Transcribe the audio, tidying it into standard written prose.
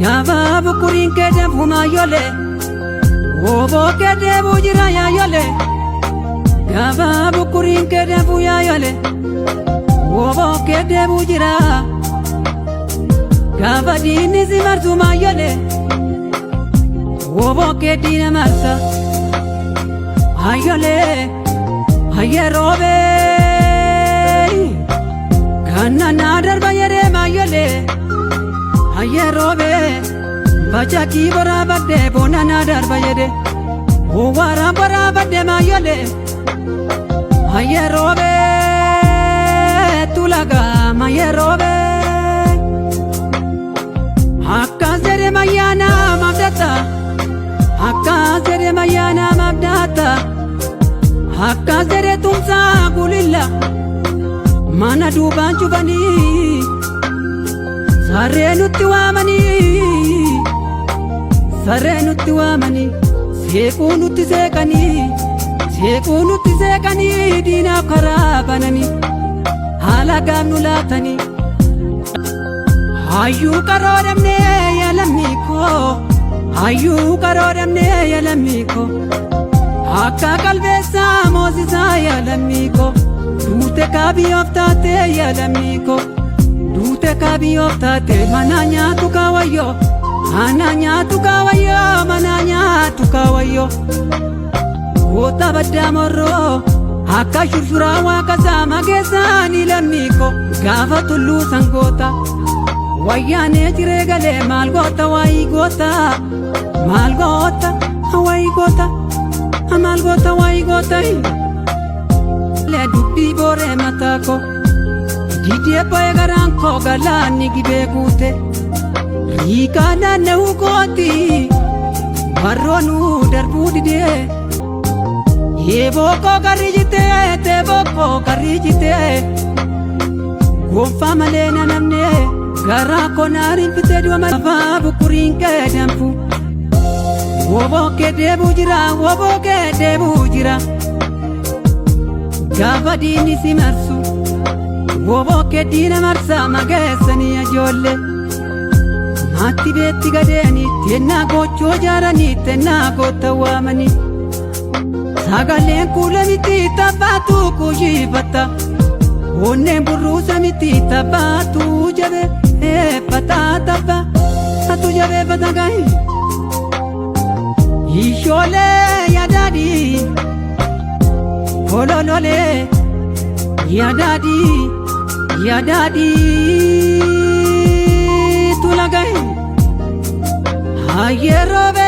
Gava bukurin kede fuma yole Wobo kede bujira ya yole Gava bukurin kede fuya yole Wobo kede bujira Gava dini zimartu ma yole Wobo kede marsa Hayole Hayerobe Kana nadar bayere ma yole Hayerobe Bachaki barabade bona nadar bayede Owara barabade ma yole Hayerobe Tulaga ma yerobe Hakka zere mayana mabdata Hakka zere mayana mabdata Hakka zere tumsa gulilla Mana duban chubani Sarenutti wamani Sarenutti wamani Sekunutti sekani Dina karabanani Hala gamnu latani Hayyu karodamne yalamiko Hayyu karodamne yalamiko Hakka kalbesa mozisa yalamiko Dute kabi oftate yalamiko Dute kabi oftate mananya tukawayo mananya tukawayo Wota badamoro Hakka shurshura wakaza magesani lamiko Gava tullu sangota Wayane jiregale malgota waigota Malgota waigota Malgota waigota Le dubbi bore matako Didie pae garanko galani gibegute Rika nanne ukoti Barronu darbu dide Yeboko karijite teboko karijite Gonfa malena namne Gara konarin pite dua mafabu kurinke dampu Wobo ke debu jira Gava dini si marsu Wobo ke dina marsa magesani ajolle Mati beti gadeni tenna gocho jarani tenna gota wamani Sagalen kula miti tabatu kujibata Onne burusa miti tabatu jabe pata taba atu jabe patagai Ishole ya dadi Kololole ya dadi tulagai Hayerobe